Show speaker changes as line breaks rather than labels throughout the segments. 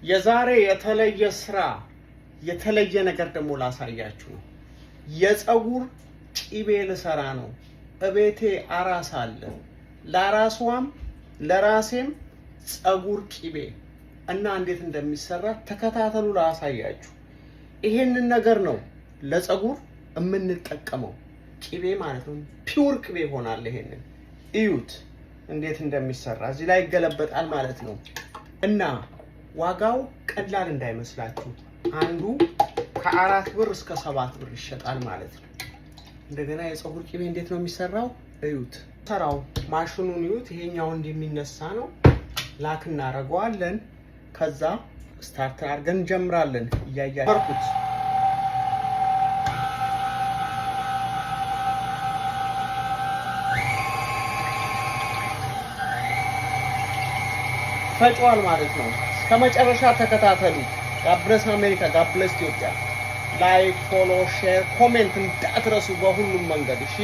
የዛሬ የተለየ ስራ የተለየ ነገር ደግሞ ላሳያችሁ ነው። የፀጉር ቂቤ ልሰራ ነው። እቤቴ አራስ አለ። ለራሷም ለራሴም ፀጉር ቂቤ እና እንዴት እንደሚሰራ ተከታተሉ ላሳያችሁ። ይሄንን ነገር ነው ለፀጉር የምንጠቀመው ቂቤ ማለት ነው። ፒውር ቂቤ ይሆናል። ይሄንን እዩት እንዴት እንደሚሰራ እዚህ ላይ ይገለበጣል ማለት ነው። እና ዋጋው ቀላል እንዳይመስላችሁ አንዱ ከ4 ብር እስከ 7 ብር ይሸጣል ማለት ነው። እንደገና የፀጉር ቂቤ እንዴት ነው የሚሰራው እዩት። ሰራው ማሽኑን እዩት። ይሄኛው እንደሚነሳ ነው። ላክ እናደርገዋለን። ከዛ ስታርት አድርገን እንጀምራለን። እያያችሁት ፈጫዋል ማለት ነው። ከመጨረሻ ተከታተሉ። ጋብለስ አሜሪካ፣ ጋብለስ ኢትዮጵያ። ላይክ፣ ፎሎ፣ ሼር፣ ኮሜንት እንዳትረሱ በሁሉም መንገድ እሺ።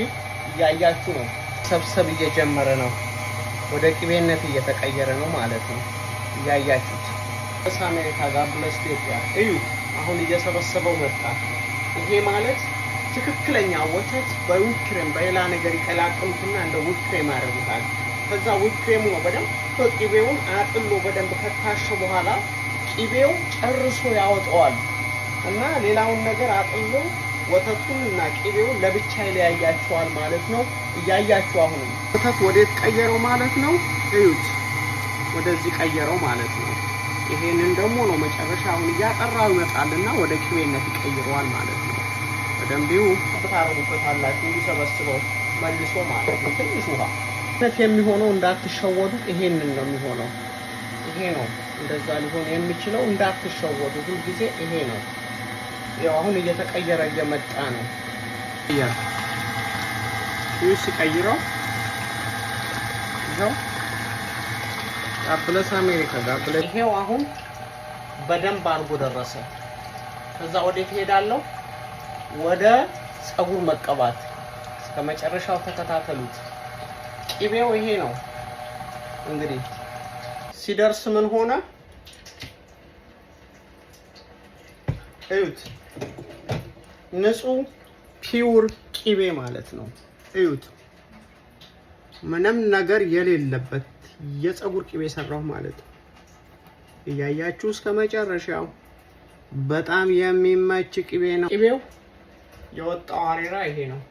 እያያችሁ ነው። ሰብሰብ እየጀመረ ነው። ወደ ቂቤነት እየተቀየረ ነው ማለት ነው። እያያችሁት ጋብለስ አሜሪካ፣ ጋብለስ ኢትዮጵያ እዩ። አሁን እየሰበሰበው መጣ። ይሄ ማለት ትክክለኛ ወተት በዊፕ ክሬም በሌላ ነገር ይቀላቅሉትና እንደ ዊፕ ክሬም ያደርጉታል። ከዛ ዊፕ ክሬሙ ነው በደንብ ቂቤውን አጥሎ በደንብ ከታሸ በኋላ ቂቤው ጨርሶ ያወጣዋል እና ሌላውን ነገር አጥሎ ወተቱን እና ቂቤውን ለብቻ ይለያያቸዋል ማለት ነው። እያያችሁ አሁን ወተት ወዴት ቀየረው ማለት ነው። እዩት ወደዚህ ቀየረው ማለት ነው። ይሄንን ደግሞ ነው መጨረሻ አሁን እያጠራው ይመጣልና ወደ ቂቤነት ይቀይረዋል ማለት ነው። በደንቢው ታረጉበታላችሁ እንዲሰበስበው መልሶ ማለት ነው። ትንሽ ውሃ የሚሆነው እንዳትሸወዱ። ይሄንን ነው የሚሆነው። ይሄ ነው እንደዛ ሊሆን የሚችለው። እንዳትሸወዱ ሁሉ ጊዜ ይሄ ነው። ያው አሁን እየተቀየረ እየመጣ ነው። ይሄ ሲቀይረው ነው ጋብለስ አሜሪካ፣ ጋብለስ ይሄው አሁን በደንብ አድርጎ ደረሰ። ከዛ ወዴት ሄዳለሁ? ወደ ፀጉር መቀባት። እስከመጨረሻው ተከታተሉት። ቂቤው ይሄ ነው እንግዲህ ሲደርስ ምን ሆነ እዩት። ንጹህ ፒውር ቂቤ ማለት ነው። እዩት ምንም ነገር የሌለበት የፀጉር ቂቤ ሰራው ማለት ነው። እያያችሁ እስከ መጨረሻው በጣም የሚመች ቂቤ ነው። ቂቤው የወጣው አሬራ ይሄ ነው።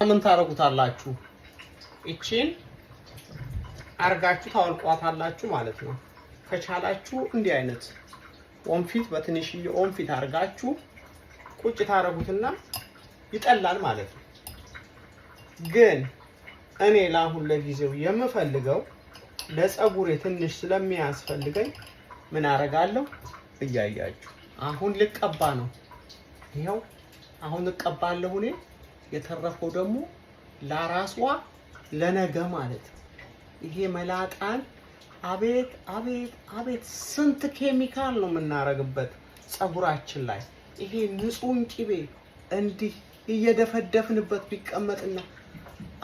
ምን ታረጉታላችሁ? እቺን አርጋችሁ ታወልቋታላችሁ ማለት ነው። ከቻላችሁ እንዲህ አይነት ወንፊት በትንሽዬ ወንፊት አርጋችሁ ቁጭ ታረጉትና ይጠላል ማለት ነው። ግን እኔ ለአሁን ለጊዜው የምፈልገው ለፀጉሬ ትንሽ ስለሚያስፈልገኝ ምን አረጋለሁ? እያያችሁ አሁን ልቀባ ነው። ይሄው አሁን ልቀባለሁ እኔ። የተረፈው ደግሞ ለራሷ ለነገ ማለት ነው። ይሄ መላጣን አቤት አቤት አቤት ስንት ኬሚካል ነው የምናረግበት ፀጉራችን ላይ። ይሄ ንጹህ ቂቤ እንዲህ እየደፈደፍንበት ቢቀመጥና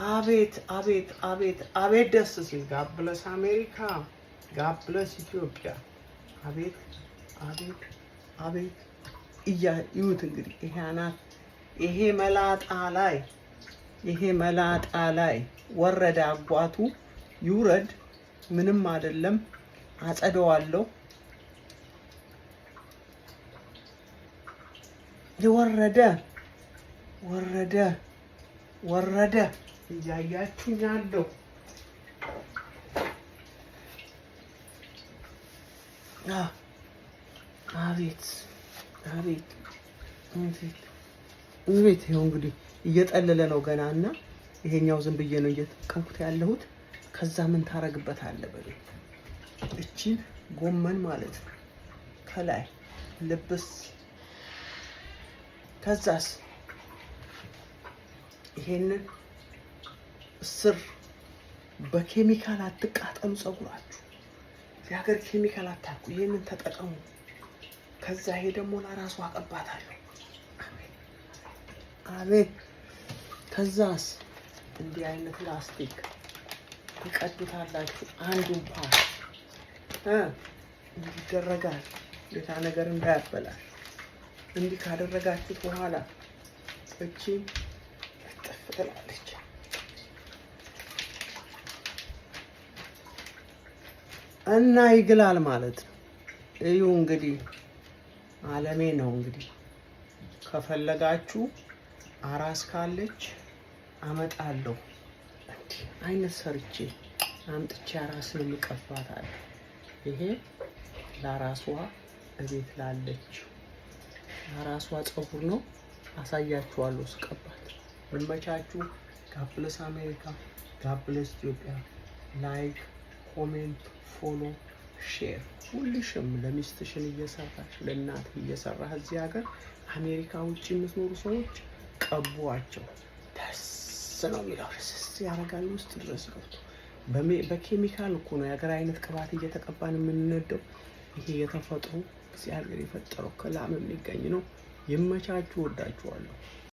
አቤት አቤት አቤት አቤት ደስ ሲል። ጋብለስ አሜሪካ፣ ጋብለስ ኢትዮጵያ። አቤት አቤት አቤት እዩት እንግዲህ ይሄ አናት ይሄ መላጣ ላይ ወረደ። አጓቱ ይውረድ ምንም አይደለም። አጸደዋለሁ። ይወረደ ወረደ እያያችሁ ያለው አቤት አቤት አቤት እንዴት ይሄው እንግዲህ እየጠለለ ነው ገና እና ይሄኛው ዝም ብዬ ነው እየተቀምኩት ያለሁት። ከዛ ምን ታረግበታለህ በል እቺን ጎመን ማለት ነው ከላይ ልብስ። ከዛስ ይሄንን ስር በኬሚካል አትቃጠሉ። ፀጉራችሁ የሀገር ኬሚካል አታውቁ። ይሄንን ተጠቀሙ። ከዛ ይሄ ደግሞ ለራሱ አቀባታለሁ። አቤት ከዛስ እንዲህ አይነት ላስቲክ ትቀዱታላችሁ። አንዱን ፓርት ይደረጋል። ሌላ ነገር እንዳያበላሽ እንዲህ ካደረጋችሁት በኋላ እቺ እጥፍ ትላለች። እና ይግላል ማለት ነው። እዩ እንግዲህ አለሜ ነው እንግዲህ። ከፈለጋችሁ አራስ ካለች አመጣለሁ እንዲህ አይነት ሰርቼ አምጥቼ አራስን እንቀባታለሁ። ይሄ ለራሷ እቤት ላለችው ለራሷ ፀጉር ነው። አሳያችኋለሁ ስቀባት። ይመቻችሁ። ጋድ ብለስ አሜሪካ፣ ጋድ ብለስ ኢትዮጵያ። ላይክ፣ ኮሜንት፣ ፎሎ፣ ሼር። ሁልሽም ለሚስትሽን እየሰራሽ ለእናት እየሰራህ እዚህ ሀገር አሜሪካ ውጭ የምትኖሩ ሰዎች ቀቧቸው። ደስ ነው የሚለው። ደስ ያደርጋል ውስጥ ድረስ ገብቶ። በኬሚካል እኮ ነው የሀገር አይነት ቅባት እየተቀባን የምንነደው። ይሄ የተፈጥሮ እግዚአብሔር የፈጠረው ከላም የሚገኝ ነው። ይመቻችሁ። ወዳችኋለሁ።